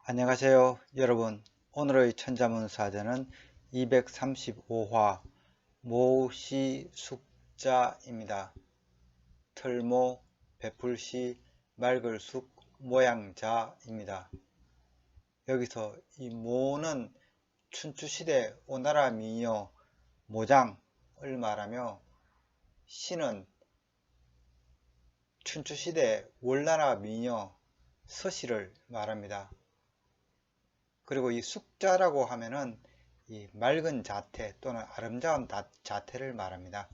안녕하세요 여러분. 오늘의 천자문사전은 235화 모시숙자입니다. 틀모, 베풀시, 말글숙, 모양자입니다. 여기서 이 모는 춘추시대 오나라 미녀 모장을 말하며, 시는 춘추시대 월나라 미녀 서시를 말합니다. 그리고 이 숙자라고 하면은 이 맑은 자태 또는 아름다운 자태를 말합니다.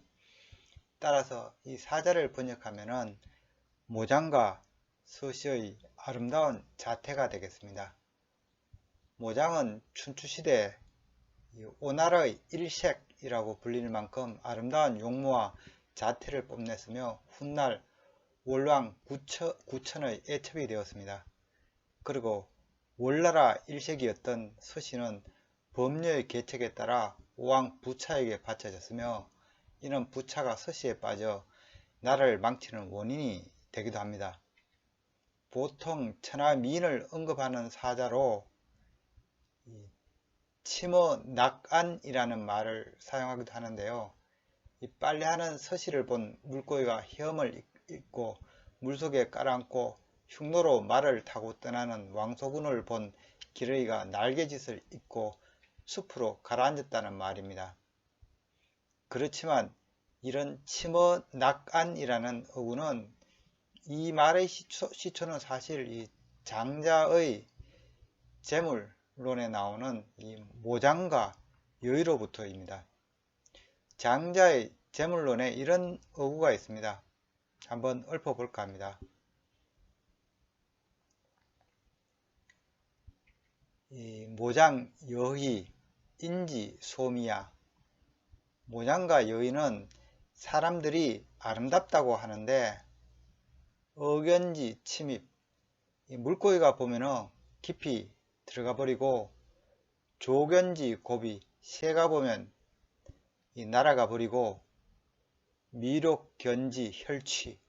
따라서 이 사자를 번역하면은 모장과 서시의 아름다운 자태가 되겠습니다. 모장은 춘추시대 오나라의 일색이라고 불릴 만큼 아름다운 용모와 자태를 뽐냈으며 훗날 월왕 구천의 애첩이 되었습니다. 그리고 월나라 일색이었던 서시는 법녀의 계책에 따라 오왕 부차에게 바쳐졌으며, 이는 부차가 서시에 빠져 나라를 망치는 원인이 되기도 합니다. 보통 천하미인을 언급하는 사자로 치머낙안이라는 말을 사용하기도 하는데요. 이 빨래하는 서시를 본 물고기가 헤엄을 입고 물속에 깔아앉고 흉노로 말을 타고 떠나는 왕소군을 본 기러기가 날개짓을 입고 숲으로 가라앉았다는 말입니다. 그렇지만 이런 치머낙안이라는 어구는, 이 말의 시초는 사실 이 장자의 재물론에 나오는 이 모장과 여의로부터입니다. 장자의 재물론에 이런 어구가 있습니다. 한번 읊어볼까 합니다. 이 모장 여희 인지 소미야. 모장과 여희는 사람들이 아름답다고 하는데, 억연지 침입, 이 물고기가 보면은 깊이 들어가 버리고, 조견지 고비, 새가 보면 이 날아가 버리고, 미록 견지 혈취,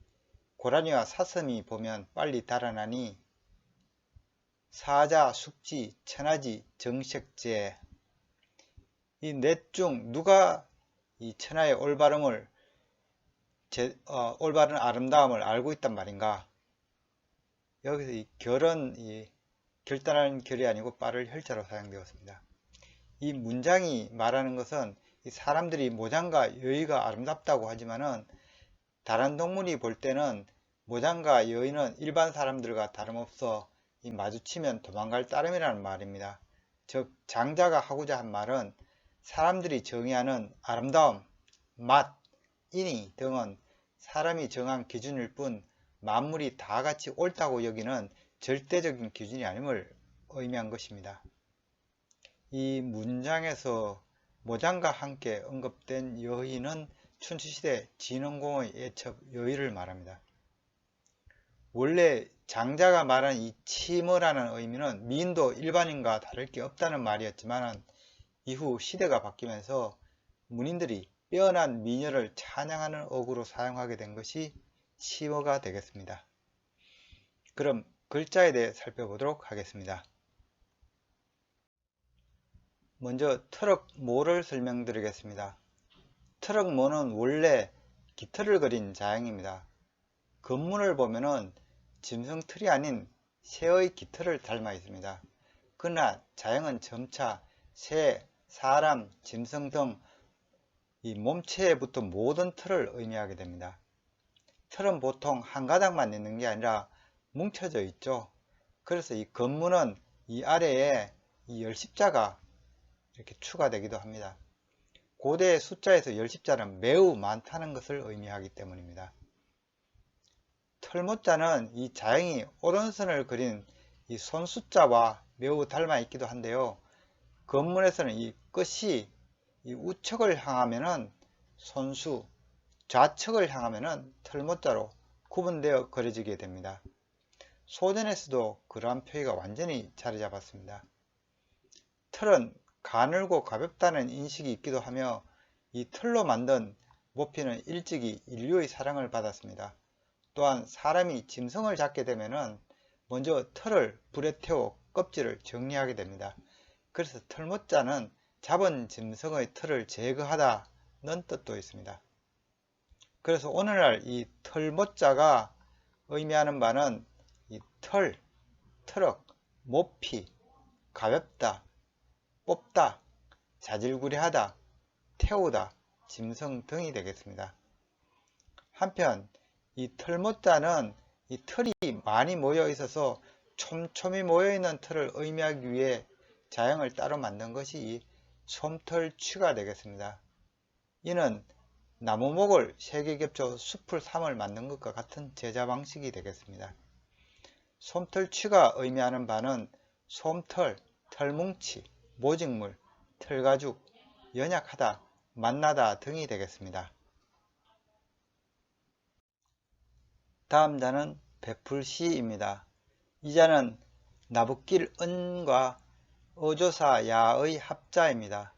고라니와 사슴이 보면 빨리 달아나니, 사자 숙지 천하지 정색제. 이 넷 중 누가 이 천하의 올바른 아름다움을 알고 있단 말인가? 여기서 이 결은 결단하는 결이 아니고 빠를 혈자로 사용되었습니다. 이 문장이 말하는 것은 이 사람들이 모장과 여의가 아름답다고 하지만은, 다른 동물이 볼 때는 모장과 여의는 일반 사람들과 다름없어 이 마주치면 도망갈 따름이라는 말입니다. 즉 장자가 하고자 한 말은, 사람들이 정의하는 아름다움, 맛, 인의 등은 사람이 정한 기준일 뿐 만물이 다 같이 옳다고 여기는 절대적인 기준이 아님을 의미한 것입니다. 이 문장에서 모장과 함께 언급된 여희는 춘추시대 진흥공의 애첩 여희를 말합니다. 원래 장자가 말한 이 치머라는 의미는 미인도 일반인과 다를 게 없다는 말이었지만, 이후 시대가 바뀌면서 문인들이 빼어난 미녀를 찬양하는 어구로 사용하게 된 것이 치머가 되겠습니다. 그럼 글자에 대해 살펴보도록 하겠습니다. 먼저 트럭모를 설명드리겠습니다. 트럭모는 원래 깃털을 그린 자형입니다. 겉문을 보면은 짐승틀이 아닌 새의 깃털을 닮아 있습니다. 그러나 자형은 점차 새, 사람, 짐승 등 이 몸체에 붙은 모든 털을 의미하게 됩니다. 털은 보통 한 가닥만 있는 게 아니라 뭉쳐져 있죠. 그래서 이 겉문은 이 아래에 이 열십자가 이렇게 추가되기도 합니다. 고대 숫자에서 열십자는 매우 많다는 것을 의미하기 때문입니다. 털모자는 이 자형이 오른손을 그린 이 손숫자와 매우 닮아 있기도 한데요. 겉문에서는 이 끝이 이 우측을 향하면은 손수, 좌측을 향하면은 털모자로 구분되어 그려지게 됩니다. 소전에서도 그러한 표기가 완전히 자리 잡았습니다. 털은 가늘고 가볍다는 인식이 있기도 하며, 이 털로 만든 모피는 일찍이 인류의 사랑을 받았습니다. 또한 사람이 짐승을 잡게 되면은 먼저 털을 불에 태워 껍질을 정리하게 됩니다. 그래서 털모자는 잡은 짐승의 털을 제거하다는 뜻도 있습니다. 그래서 오늘날 이 털모자가 의미하는 바는 이 털, 트럭, 모피, 가볍다, 뽑다, 자질구레하다, 태우다, 짐승 등이 되겠습니다. 한편 이 털모자는 이 털이 많이 모여 있어서 촘촘히 모여 있는 털을 의미하기 위해 자형을 따로 만든 것이 이 솜털취가 되겠습니다. 이는 나무목을 3개 겹쳐 숲을 3을 만든 것과 같은 제자 방식이 되겠습니다. 솜털취가 의미하는 바는 솜털, 털뭉치, 모직물, 털가죽, 연약하다, 만나다 등이 되겠습니다. 다음 자는 베풀시입니다. 이 자는 나붓길 은과 어조사 야의 합자입니다.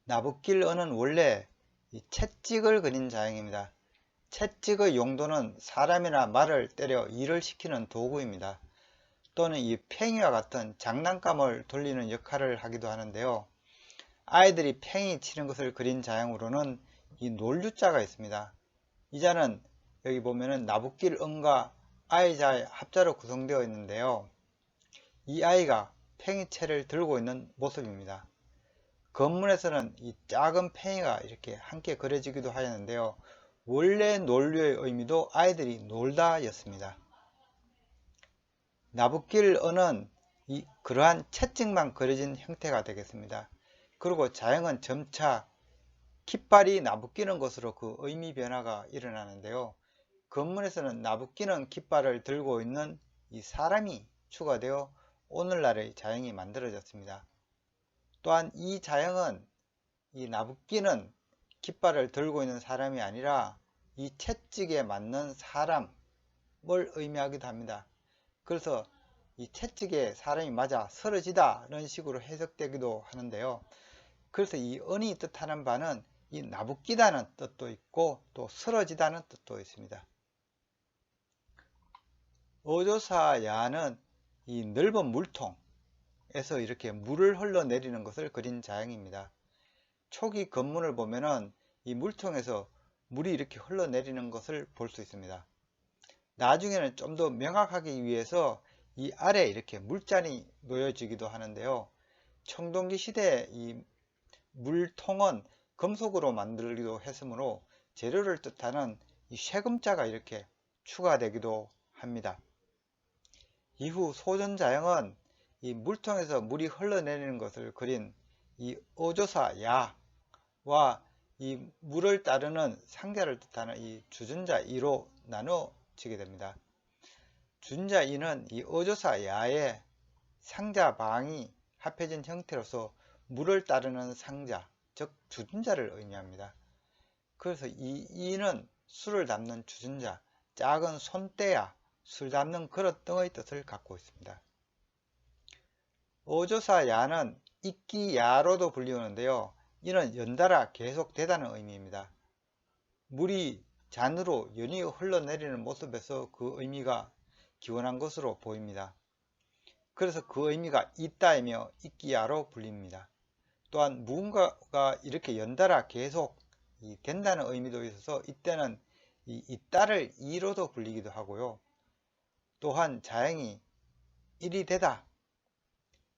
나붓길 은은 원래 채찍을 그린 자형입니다. 채찍의 용도는 사람이나 말을 때려 일을 시키는 도구입니다. 또는 이 팽이와 같은 장난감을 돌리는 역할을 하기도 하는데요. 아이들이 팽이 치는 것을 그린 자형으로는 이 놀유자가 있습니다. 이 자는 여기 보면은 나붓길 은과 아이자의 합자로 구성되어 있는데요. 이 아이가 팽이채를 들고 있는 모습입니다. 건문에서는 이 작은 팽이가 이렇게 함께 그려지기도 하였는데요. 원래 논류의 의미도 아이들이 놀다 였습니다. 나붓길 은은 그러한 채찍만 그려진 형태가 되겠습니다. 그리고 자형은 점차 깃발이 나붓기는 것으로 그 의미 변화가 일어나는데요. 건문에서는 나붓기는 깃발을 들고 있는 이 사람이 추가되어 오늘날의 자형이 만들어졌습니다. 또한 이 자형은 이 나붓기는 깃발을 들고 있는 사람이 아니라 이 채찍에 맞는 사람을 의미하기도 합니다. 그래서 이 채찍에 사람이 맞아 쓰러지다 이런 식으로 해석되기도 하는데요. 그래서 이 은이 뜻하는 바는 이 나붓기다는 뜻도 있고 또 쓰러지다는 뜻도 있습니다. 어조사야는 이 넓은 물통에서 이렇게 물을 흘러내리는 것을 그린 자형입니다. 초기 건문을 보면은 이 물통에서 물이 이렇게 흘러내리는 것을 볼 수 있습니다. 나중에는 좀 더 명확하기 위해서 이 아래에 이렇게 물잔이 놓여지기도 하는데요. 청동기 시대에 이 물통은 금속으로 만들기도 했으므로 재료를 뜻하는 이 쇠금자가 이렇게 추가되기도 합니다. 이후 소전자형은 이 물통에서 물이 흘러내리는 것을 그린 이 어조사 야와 이 물을 따르는 상자를 뜻하는 이 주전자 이로 나눠지게 됩니다. 주전자 이는 이 어조사 야의 상자 방이 합해진 형태로서 물을 따르는 상자, 즉 주전자를 의미합니다. 그래서 이 이는 술을 담는 주전자, 작은 손대야, 술 담는 그릇 등의 뜻을 갖고 있습니다. 어조사 야는 이끼야로도 불리우는데요. 이는 연달아 계속되다는 의미입니다. 물이 잔으로 연이어 흘러내리는 모습에서 그 의미가 기원한 것으로 보입니다. 그래서 그 의미가 있다이며 이끼야로 불립니다. 또한 무언가가 이렇게 연달아 계속 된다는 의미도 있어서 이때는 있다를 이로도 불리기도 하고요. 또한 자형이 일이 되다,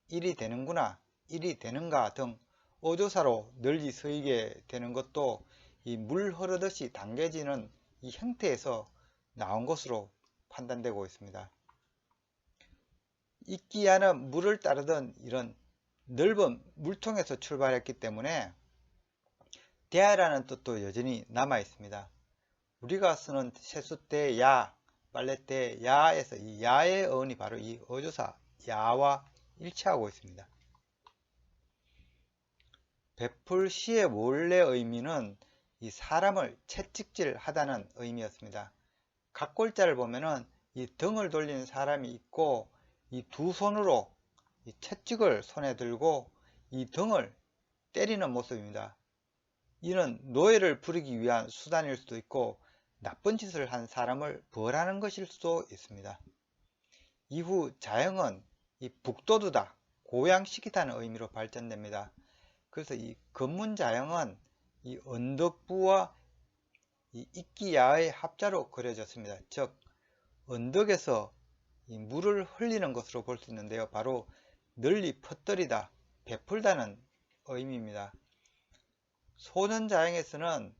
일이 되는구나, 일이 되는가 등 어조사로 널리 쓰이게 되는 것도 이 물 흐르듯이 당겨지는 이 형태에서 나온 것으로 판단되고 있습니다. 이끼야는 물을 따르던 이런 넓은 물통에서 출발했기 때문에 대야라는 뜻도 여전히 남아 있습니다. 우리가 쓰는 세숫대 야, 빨랫대 야에서 이 야의 어원이 바로 이 어조사 야와 일치하고 있습니다. 베풀시의 원래 의미는 이 사람을 채찍질 하다는 의미였습니다. 각골자를 보면은 이 등을 돌리는 사람이 있고 이 두 손으로 이 채찍을 손에 들고 이 등을 때리는 모습입니다. 이는 노예를 부리기 위한 수단일 수도 있고 나쁜 짓을 한 사람을 벌하는 것일 수도 있습니다. 이후 자형은 이 북돋우다, 고양시키다는 의미로 발전됩니다. 그래서 이 건문자형은 이 언덕부와 이 이끼야의 합자로 그려졌습니다. 즉 언덕에서 이 물을 흘리는 것으로 볼 수 있는데요. 바로 널리 퍼뜨리다, 베풀다는 의미입니다. 소년자형에서는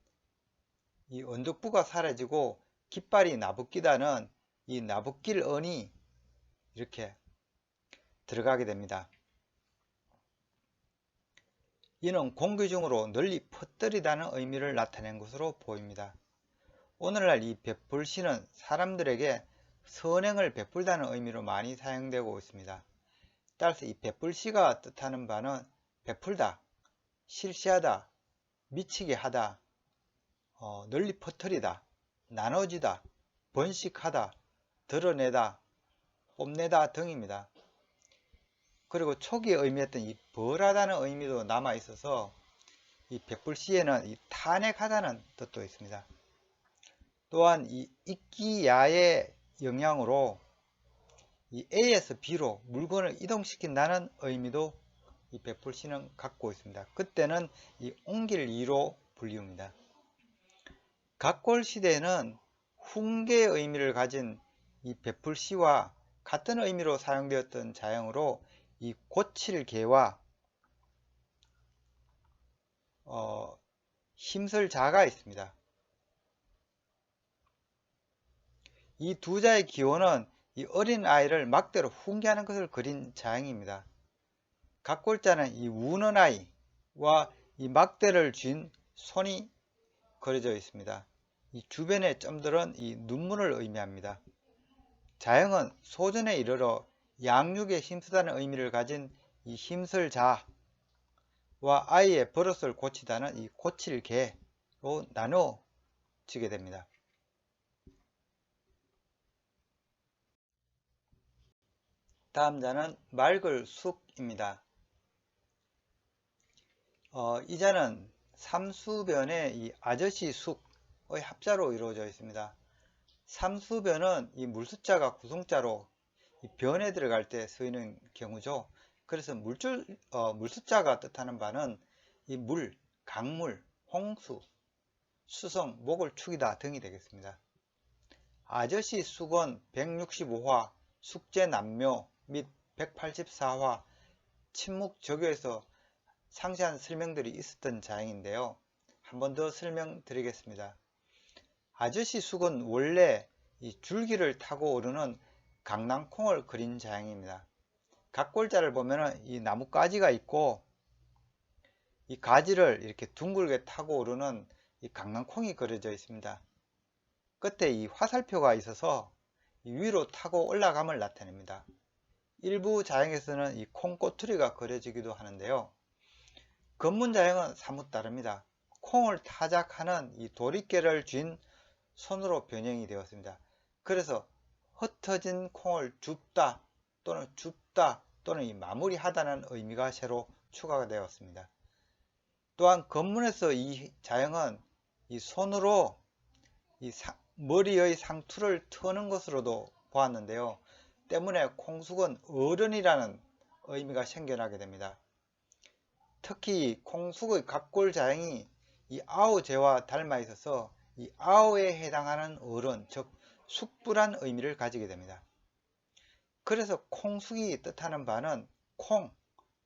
이 언덕부가 사라지고 깃발이 나붓기다는 이 나붓길 언이 이렇게 들어가게 됩니다. 이는 공기 중으로 널리 퍼뜨리다는 의미를 나타낸 것으로 보입니다. 오늘날 이 베풀시는 사람들에게 선행을 베풀다는 의미로 많이 사용되고 있습니다. 따라서 이 베풀시가 뜻하는 바는 베풀다, 실시하다, 미치게 하다, 널리 퍼뜨리다, 나눠지다, 번식하다, 드러내다, 뽐내다 등입니다. 그리고 초기에 의미했던 이 벌하다는 의미도 남아 있어서 이 베풀시에는 이 탄핵하다는 뜻도 있습니다. 또한 이 이끼야의 영향으로 이 A에서 B로 물건을 이동시킨다는 의미도 이 베풀시는 갖고 있습니다. 그때는 이 옮길 이로 불리웁니다. 각골 시대에는 훈계의 의미를 가진 이 베풀시와 같은 의미로 사용되었던 자형으로 이 고칠개와 힘설자가 있습니다. 이 두 자의 기호는 이 어린 아이를 막대로 훈계하는 것을 그린 자형입니다. 각골자는 이 우는 아이와 이 막대를 쥔 손이 그려져 있습니다. 이 주변의 점들은 이 눈물을 의미합니다. 자형은 소전에 이르러 양육에 힘쓰다는 의미를 가진 이 힘설자와 아이의 버릇을 고치다는 이 고칠개로 나누어지게 됩니다. 다음 자는 맑을 숙입니다. 이 자는 삼수변의 이 아저씨 숙의 합자로 이루어져 있습니다. 삼수변은 이 물숫자가 구성자로 이 변에 들어갈 때 쓰이는 경우죠. 그래서 물숫자가 뜻하는 바는 이 물, 강물, 홍수, 수성, 목을 축이다 등이 되겠습니다. 아저씨 숙은 165화 숙제남묘 및 184화 침묵저교에서 상세한 설명들이 있었던 자형인데요. 한 번 더 설명드리겠습니다. 아저씨 숙은 원래 이 줄기를 타고 오르는 강낭콩을 그린 자형입니다. 각골자를 보면 이 나뭇가지가 있고 이 가지를 이렇게 둥글게 타고 오르는 이 강낭콩이 그려져 있습니다. 끝에 이 화살표가 있어서 이 위로 타고 올라감을 나타냅니다. 일부 자형에서는 이 콩꼬투리가 그려지기도 하는데요. 건문자형은 사뭇 다릅니다. 콩을 타작하는 이 도리깨를 쥔 손으로 변형이 되었습니다. 그래서 흩어진 콩을 줍다 또는 줍다 또는 이 마무리하다는 의미가 새로 추가가 되었습니다. 또한 건문에서 이 자형은 이 손으로 이 머리의 상투를 트는 것으로도 보았는데요. 때문에 콩숙은 어른이라는 의미가 생겨나게 됩니다. 특히 콩숙의 각골 자형이 이 아우제와 닮아 있어서 이 아우에 해당하는 어른, 즉 숙부란 의미를 가지게 됩니다. 그래서 콩숙이 뜻하는 바는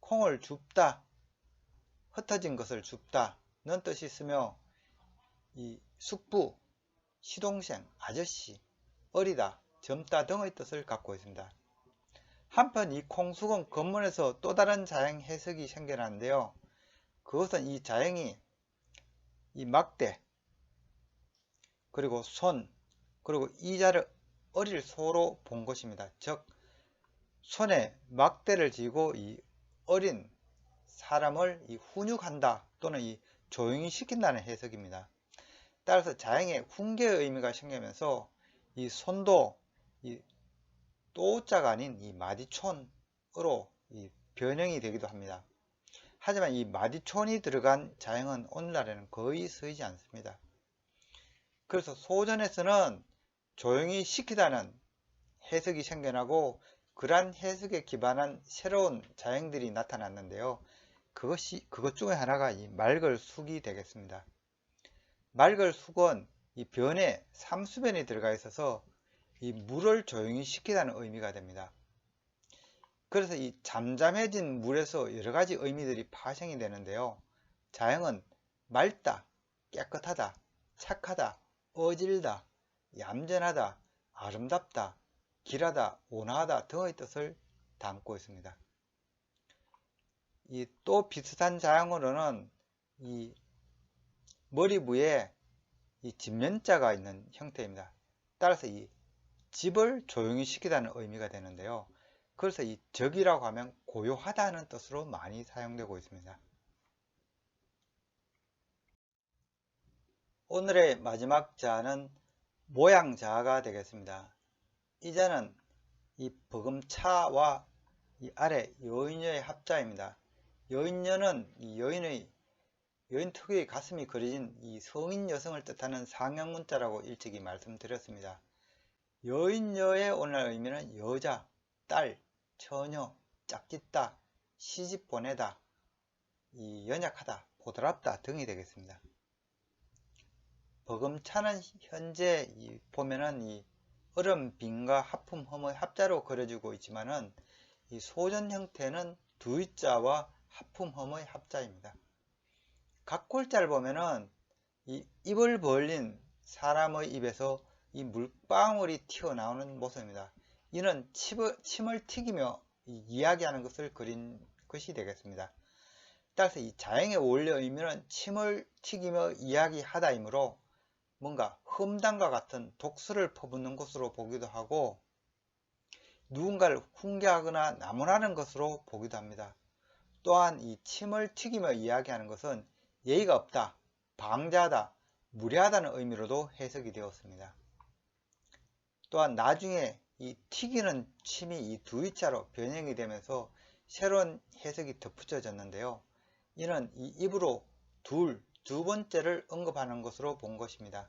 콩을 줍다, 흩어진 것을 줍다는 뜻이 있으며 이 숙부, 시동생, 아저씨, 어리다, 젊다 등의 뜻을 갖고 있습니다. 한편 이 콩숙은 건문에서 또 다른 자형 해석이 생겨나는데요. 그것은 이 자형이 이 막대, 그리고 손, 그리고 이 자를 어릴 소로 본 것입니다. 즉 손에 막대를 쥐고 이 어린 사람을 이 훈육한다 또는 이 조용히 시킨다는 해석입니다. 따라서 자형의 훈계의 의미가 생기면서 이 손도 이 또자가 아닌 이 마디촌으로 이 변형이 되기도 합니다. 하지만 이 마디촌이 들어간 자형은 오늘날에는 거의 쓰이지 않습니다. 그래서 소전에서는 조용히 시키다는 해석이 생겨나고 그러한 해석에 기반한 새로운 자형들이 나타났는데요. 그것 중에 하나가 이 말걸숙이 되겠습니다. 말걸숙은 이 변에 삼수변이 들어가 있어서 이 물을 조용히 식히다는 의미가 됩니다. 그래서 이 잠잠해진 물에서 여러 가지 의미들이 파생이 되는데요. 자형은 맑다, 깨끗하다, 착하다, 어질다, 얌전하다, 아름답다, 길하다, 온화하다 등의 뜻을 담고 있습니다. 또 비슷한 자형으로는 이 머리 부에 이 집면자가 있는 형태입니다. 따라서 이 집을 조용히 시키다는 의미가 되는데요. 그래서 이 적이라고 하면 고요하다는 뜻으로 많이 사용되고 있습니다. 오늘의 마지막 자는 모양자가 되겠습니다. 이 자는 이 버금차와 이 아래 여인여의 합자입니다. 여인여는 이 여인 특유의 가슴이 그려진 이 성인 여성을 뜻하는 상형문자라고 일찍이 말씀드렸습니다. 여인여의 오늘날 의미는 여자, 딸, 처녀, 짝짓다, 시집 보내다, 이 연약하다, 보드랍다 등이 되겠습니다. 버금차는 현재 보면은 이 얼음빈과 하품험의 합자로 그려지고 있지만은 이 소전 형태는 두자와 하품험의 합자입니다. 각 골자를 보면은 이 입을 벌린 사람의 입에서 이 물방울이 튀어나오는 모습입니다. 이는 침을 튀기며 이야기하는 것을 그린 것이 되겠습니다. 따라서 이 자형의 원래 의미는 침을 튀기며 이야기하다이므로 뭔가 험담과 같은 독설을 퍼붓는 것으로 보기도 하고 누군가를 훈계하거나 나무라는 것으로 보기도 합니다. 또한 이 침을 튀기며 이야기하는 것은 예의가 없다, 방자하다, 무례하다는 의미로도 해석이 되었습니다. 또한 나중에 이 튀기는 침이 이 두이자로 변형이 되면서 새로운 해석이 덧붙여졌는데요. 이는 이 입으로 두 번째를 언급하는 것으로 본 것입니다.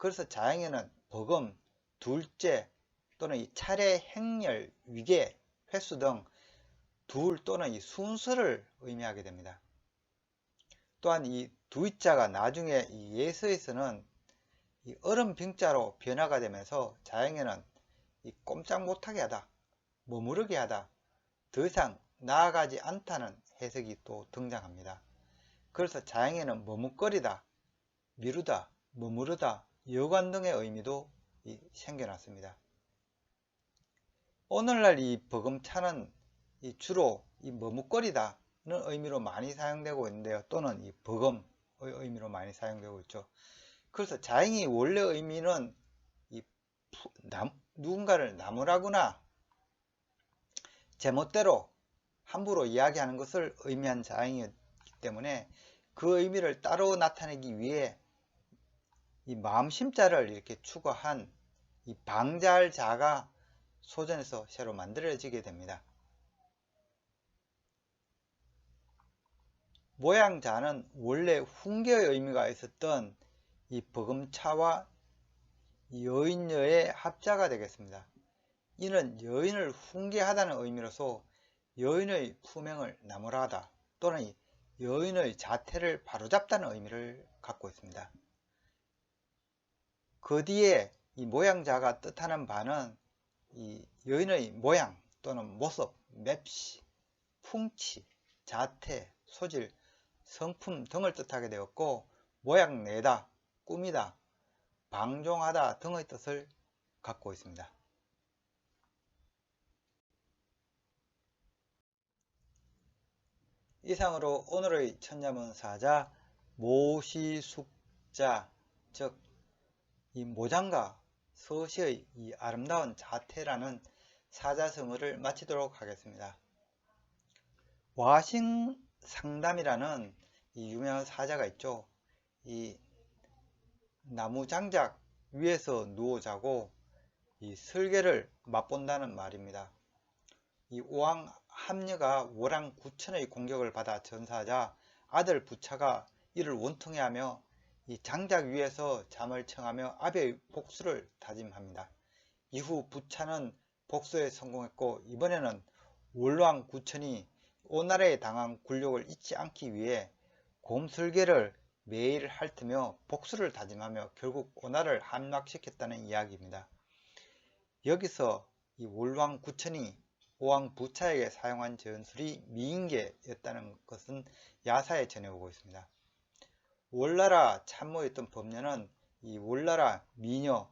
그래서 자형에는 버금, 둘째 또는 이 차례, 행렬, 위계, 횟수 등 둘 또는 이 순서를 의미하게 됩니다. 또한 이 두이자가 나중에 이 예서에서는 이 얼음빙자로 변화가 되면서 자형에는 이 꼼짝 못하게 하다, 머무르게 하다, 더 이상 나아가지 않다는 해석이 또 등장합니다. 그래서 자형에는 머뭇거리다, 미루다, 머무르다, 여관 등의 의미도 생겨났습니다. 오늘날 이 버금차는 주로 이 머뭇거리다는 의미로 많이 사용되고 있는데요. 또는 이 버금의 의미로 많이 사용되고 있죠. 그래서 자형이 원래 의미는 누군가를 나무라거나 제멋대로 함부로 이야기하는 것을 의미한 자형이기 때문에 그 의미를 따로 나타내기 위해 이 마음심자를 이렇게 추가한 이 방자할 자가 소전에서 새로 만들어지게 됩니다. 모양자는 원래 훈계의 의미가 있었던 이 버금차와 여인여의 합자가 되겠습니다. 이는 여인을 훈계하다는 의미로서 여인의 품행을 나무라하다 또는 여인의 자태를 바로잡다는 의미를 갖고 있습니다. 그 뒤에 이 모양자가 뜻하는 바는 이 여인의 모양 또는 모습, 맵시, 풍치, 자태, 소질, 성품 등을 뜻하게 되었고 모양내다, 꾸미다, 방종하다 등의 뜻을 갖고 있습니다. 이상으로 오늘의 천자문사자 모시숙자 즉 이 모장과 서시의 이 아름다운 자태라는 사자성어를 마치도록 하겠습니다. 와싱상담이라는 이 유명한 사자가 있죠. 이 나무 장작 위에서 누워 자고 이 설계를 맛본다는 말입니다. 이 오왕 함녀가 월왕 구천의 공격을 받아 전사하자 아들 부차가 이를 원통해하며 이 장작 위에서 잠을 청하며 아베의 복수를 다짐합니다. 이후 부차는 복수에 성공했고, 이번에는 월왕 구천이 오나라에 당한 굴욕을 잊지 않기 위해 곰술개를 매일 핥으며 복수를 다짐하며 결국 오나라를 함락시켰다는 이야기입니다. 여기서 이 월왕 구천이 오왕 부차에게 사용한 전술이 미인계였다는 것은 야사에 전해오고 있습니다. 월나라 참모였던 법녀는 이 월나라 미녀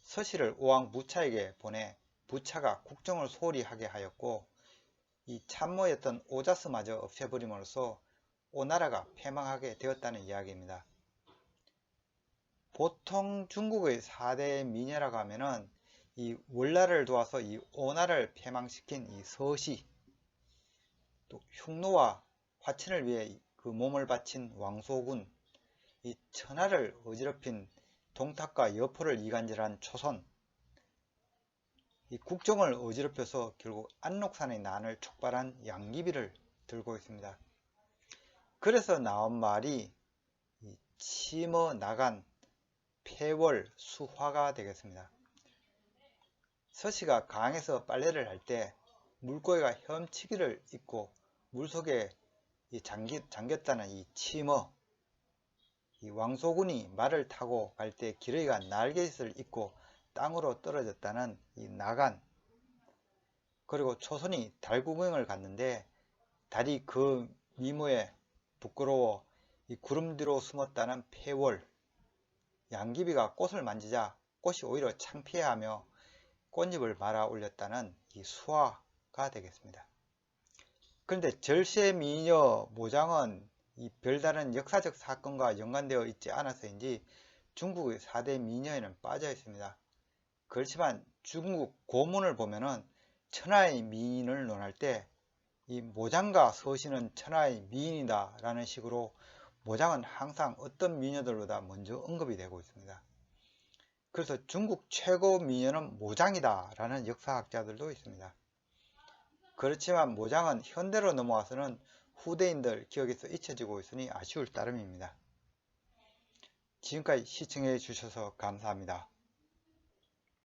서씨를 오왕 부차에게 보내 부차가 국정을 소홀히 하게 하였고, 이 참모였던 오자스마저 없애버림으로써 오나라가 패망하게 되었다는 이야기입니다. 보통 중국의 4대 미녀라고 하면은 이 월나라를 도와서 이 오나라를 패망시킨 이 서씨, 또 흉노와 화친을 위해 그 몸을 바친 왕소군, 이 천하를 어지럽힌 동탁과 여포를 이간질한 초선, 이 국정을 어지럽혀서 결국 안록산의 난을 촉발한 양귀비를 들고 있습니다. 그래서 나온 말이 치머 나간 폐월 수화가 되겠습니다. 서씨가 강에서 빨래를 할 때 물고기가 헤엄치기를 잊고 물속에 잠겼다는 이 치머, 이 왕소군이 말을 타고 갈 때 기러기가 날갯짓을 잊고 땅으로 떨어졌다는 이 나간, 그리고 초선이 달구경을 갔는데 달이 그 미모에 부끄러워 이 구름 뒤로 숨었다는 폐월, 양귀비가 꽃을 만지자 꽃이 오히려 창피해하며 꽃잎을 말아 올렸다는 이 수화가 되겠습니다. 그런데 절세미녀 모장은 이 별다른 역사적 사건과 연관되어 있지 않아서인지 중국의 4대 미녀에는 빠져 있습니다. 그렇지만 중국 고문을 보면은 천하의 미인을 논할 때 이 모장과 서씨는 천하의 미인이다 라는 식으로 모장은 항상 어떤 미녀들보다 먼저 언급이 되고 있습니다. 그래서 중국 최고 미녀는 모장이다 라는 역사학자들도 있습니다. 그렇지만 모장은 현대로 넘어와서는 후대인들 기억에서 잊혀지고 있으니 아쉬울 따름입니다. 지금까지 시청해 주셔서 감사합니다.